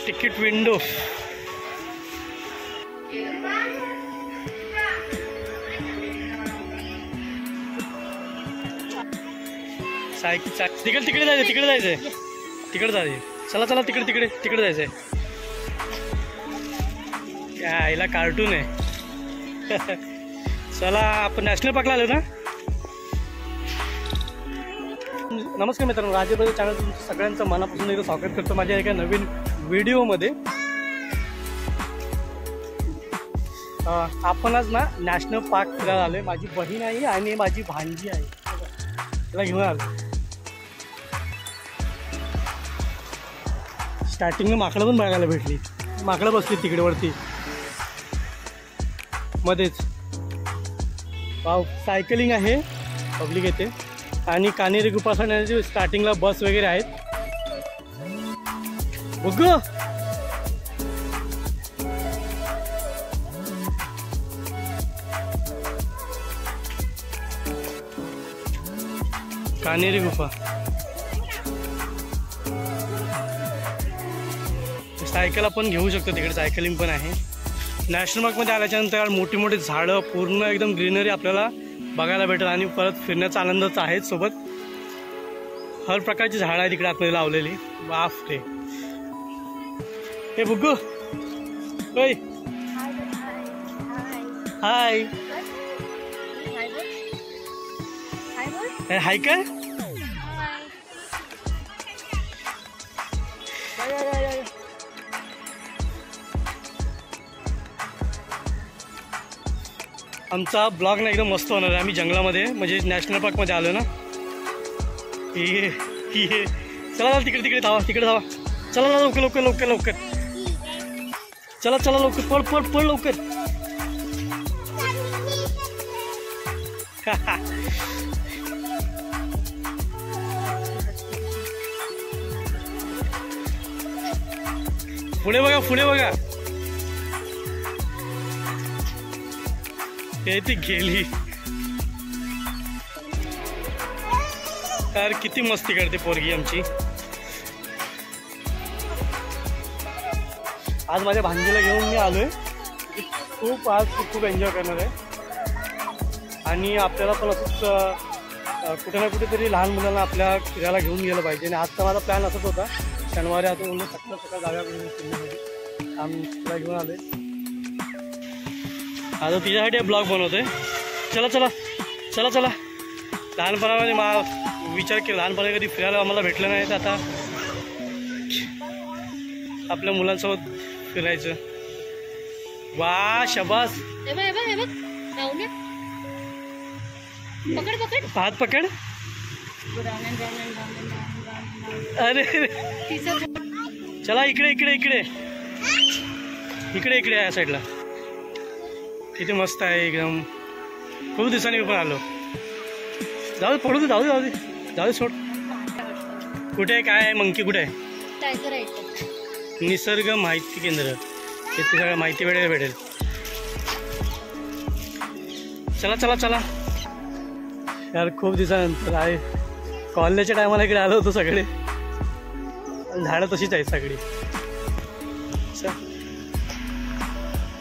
Ticket window. तिकडे तिकडे जायचं, तिकडे जायचंय, तिकडे जायचंय. चला चला तिकडे तिकडे तिकडे जायचंय. यायला कार्टून आहे. चला आपण नॅशनल पार्कला आलो ना. नमस्कार मित्रांनो, राजेबाई चॅनल तुमचं सगळ्यांचं मनापासून एकदा स्वागत करतो माझ्या एका नवीन व्हिडिओमध्ये. आपण आज ना नॅशनल पार्क फिरायला आलोय. माझी बहीण आहे आणि माझी भांजी आहे, त्याला घेऊन आलो. स्टार्टिंगला माकडं पण बघायला भेटली. माकडं बसली तिकडे वरती मध्येच. वाव, सायकलिंग आहे, पब्लिक येते. आणि कानेरी गुफा जाण्याची स्टार्टिंगला बस वगैरे आहेत. बघ कानेरी गुफा. सायकल आपण घेऊ शकतो तिकडे, सायकलिंग पण आहे. नॅशनल पार्कमध्ये आल्याच्यानंतर मोठी मोठी झाडं, पूर्ण एकदम ग्रीनरी आपल्याला बघायला भेटेल. आणि परत फिरण्याचा आनंदच आहे. सोबत हर प्रकारची झाडं आहेत तिकडे आतमध्ये लावलेली. बाप रे. हे बुग्गू, होय, हाय हाय काय. आमचा ब्लॉग ना एकदम मस्त होणार आहे. आम्ही जंगलामध्ये म्हणजे नॅशनल पार्कमध्ये आलो ना. चला तिकडे तिकडे धावा, तिकडे धावा. चला लवकर लवकर लवकर लवकर. चला चला लवकर, पळ पळ पळ लवकर. पुढे बघा, पुढे बघा. ती गेली. यार किती मस्ती करते पोरगी आमची. आज माझ्या भांजीला घेऊन मी आलोय. खूप एन्जॉय करणार आहे. आणि आपल्याला पण असंच कुठे ना कुठेतरी लहान मुलांना आपल्या फिरायला घेऊन गेलं पाहिजे. आणि आजचा माझा प्लॅन असंच होता, शनिवारी आता म्हणून सकाळ सकाळ जागा फिरण्यासाठी आम्ही तिला घेऊन आलोय. आता तिच्यासाठी ब्लॉग बनवतोय. चला चला चला चला. लहानपणामध्ये विचार केला, लहानपणी कधी फिरायला आम्हाला भेटलं नाही, तर आता आपल्या मुलांसोबत फिरायचं. वा शबास. हात पकड. अरे चला इकडे इकडे इकडे इकडे इकडे या साईडला. किती मस्त आहे एकदम. खूप दिवसांनी मी पण आलो. जाऊ दे, पडू दे, जाऊ दे, जाऊ दे, जाऊ दे, सोड. कुठे काय आहे मंकी, कुठे आहे. निसर्ग माहिती केंद्र, तिथे सगळं माहिती भेटेल. चला चला चला. यार खूप दिवसानंतर आहे. कॉलेजच्या टायमाला इकडे आलो होतो सगळे. झाडं तशीच आहेत सगळी.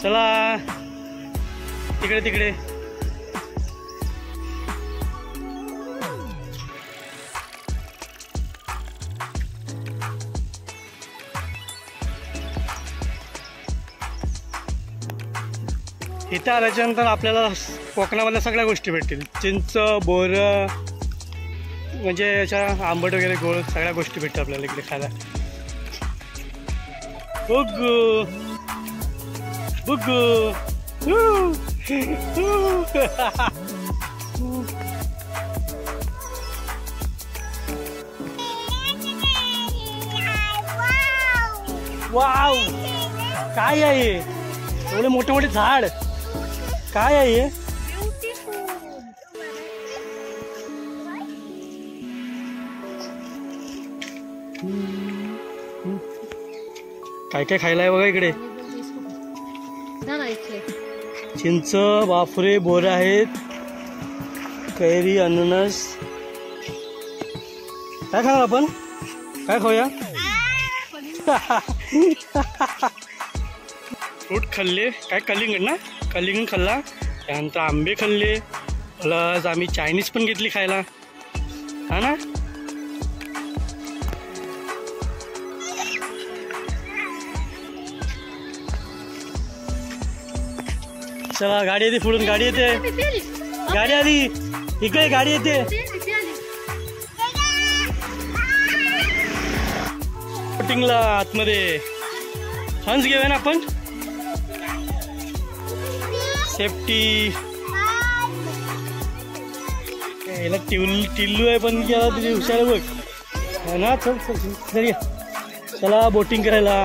चला तिकडे तिकडे. इथं आल्याच्यानंतर आपल्याला कोकणामधल्या सगळ्या गोष्टी भेटतील. चिंच, बोर, म्हणजे याच्या आंबट वगैरे गोड सगळ्या गोष्टी भेटतात आपल्याला इकडे खायला. बुग्गू बुग्गू. वाव, काय आहे एवढे मोठे मोठे झाड. काय आहे काय काय खायला आहे बघा इकडे. चिंच, बाफरे, बोर आहेत, कैरी, अननस, काय खाणार आपण? काय खाऊया? फ्रूट खाल्ले, काय कलिंगड ना, कलिंगड खाल्ला, त्यानंतर आंबे खाल्ले, प्लस आम्ही चायनीज पण घेतली खायला, हा ना. चला गाडी येते पुढून, गाडी येते, गाडी आली इकडे, गाडी येते. बोटिंगला आतमध्ये हंस घेऊया ना आपण, सेफ्टी. याला टिल्लू आहे पण याला तिथे हुशार बघ ना. चल चल चल, चला बोटिंग करायला.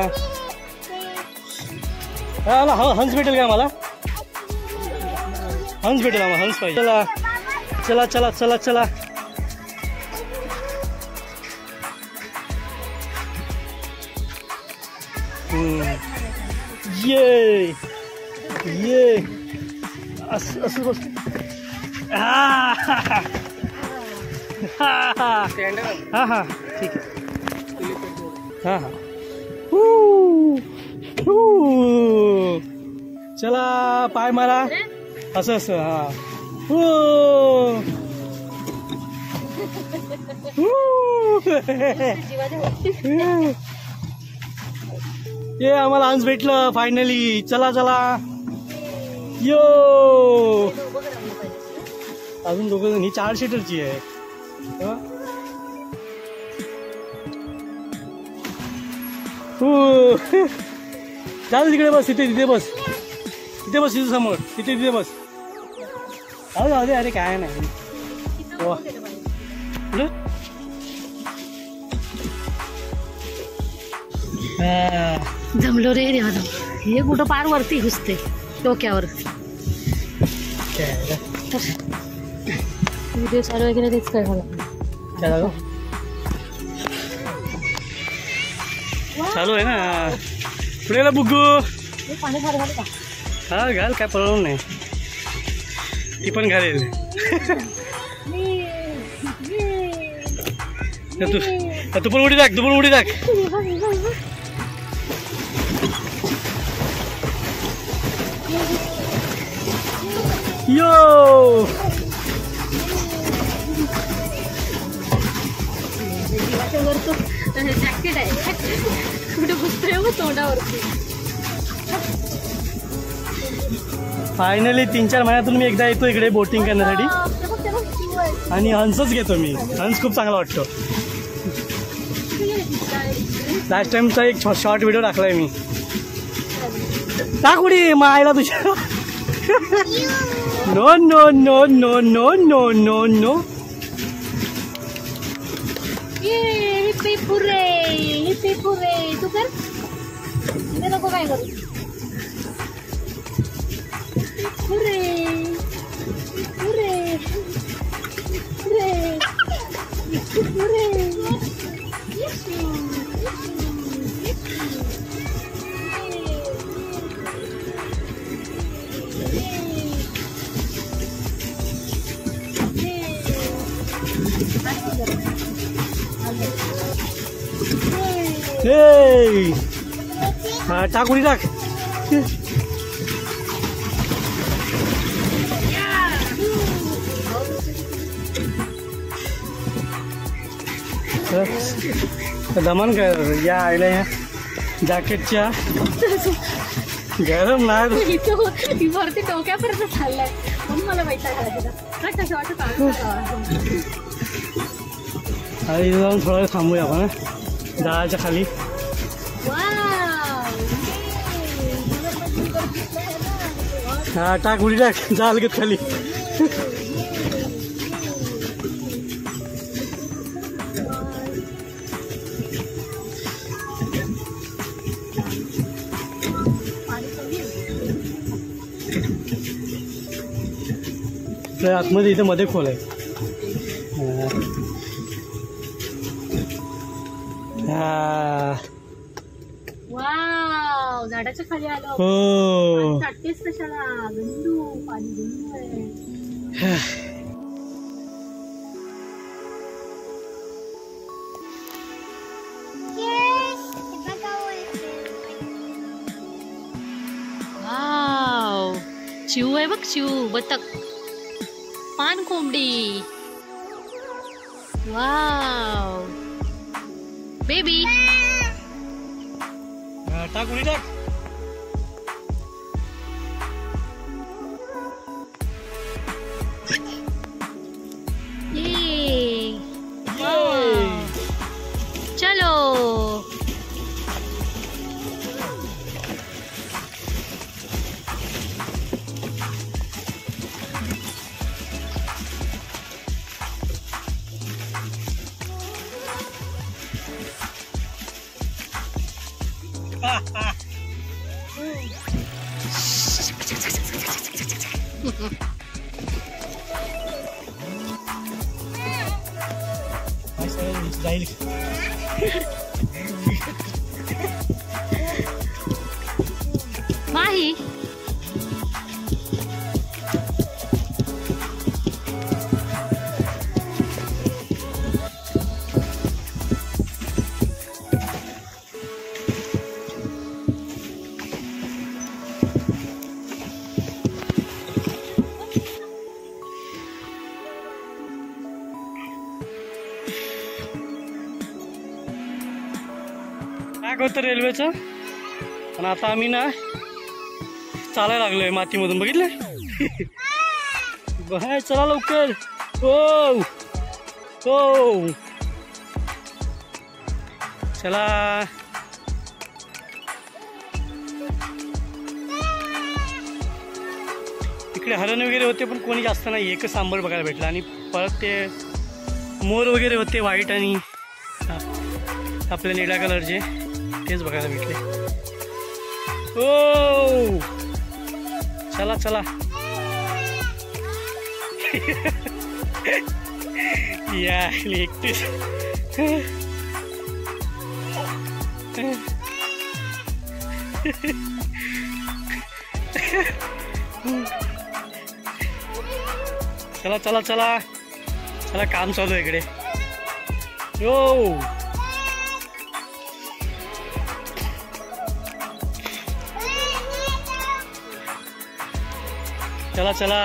हा हंस भेटेल का मला? हंस भेटेल आम्हाला, हंस पाहिजे. चला चला चला चला चला. ये ये असं असं बस. हा हा हा ठीक आहे. हा हा चला पाय मारा असं असं. हा ये आम्हाला हंस भेटलं फायनली. चला चला यो. अजून दोघं, ही 4 सीटरची आहे. चाल तिकडे बस, तिथे बस, तिथे बस, तिथे समोर, तिथे बस. अरे अरे काय नाही. जमलो रे देवा. हे कुठं पार वरती घुसते डोक्यावर. व्हिडिओ चालू वगैरे तेच काय झालं. चालू आहे ना पुढे बुग्गू. पाणी झालं का? हा घाल, काय प्रॉब्लेम नाही, ती पण घालेल. तू पण उडी टाक, तू पण उडी टाक. यो जॅकेट आहे कुठे घुसतोय मग तोंडावरती. फायनली 3-4 महिन्यातून मी एकदा येतो इकडे बोटिंग करण्यासाठी, आणि हंसच घेतो मी. हंस खूप चांगला वाटतो. लास्ट टाइमचा एक शॉर्ट व्हिडिओ टाकलाय मी. टाक उडी मायला तुझ्या. No no no no no no no no. पुरे तू कर, ते नको काय करू. पुरे पुरे पुरे पुरे. हा टाक उडी टाक. दमन काय या आयला या जॅकेटच्या गरम नाही वरती डोक्यापर्यंत चाललाय म्हणून मला माहिती कसं वाटत. इथे जाऊन थोडा वेळ थांबूया आपण जहाजाच्या खाली. हा टाक उडी टाक, जा अलगत खाली. आतमध्ये इथे मध्ये खोल आहे. वाव, झाडाच्या खाली आलो. हो चाटतेस कशाला, गंदू पाणी गंदू आहे. चिऊ आहे बघ, चिऊ बतक, पान कोंबडी. Wow baby. टाक उडी टाक. ये वाव. चलो जाईल. माही. काय होतं रेल्वेचं. पण आता आम्ही ना चालायला लागलोय मातीमधून, बघितलं. बाहेर चला लवकर. हो हो चला. इकडे हरण वगैरे होते पण कोणी जास्त नाही, एकच सांबर बघायला भेटला. आणि परत ते मोर वगैरे होते व्हाईट आणि आपल्या निळ्या कलरचे, तेच बघायला भेटले. हो चला चला. या एकटीच. चला चला चला चला, काम चालू आहे इकडे. हो चला चला.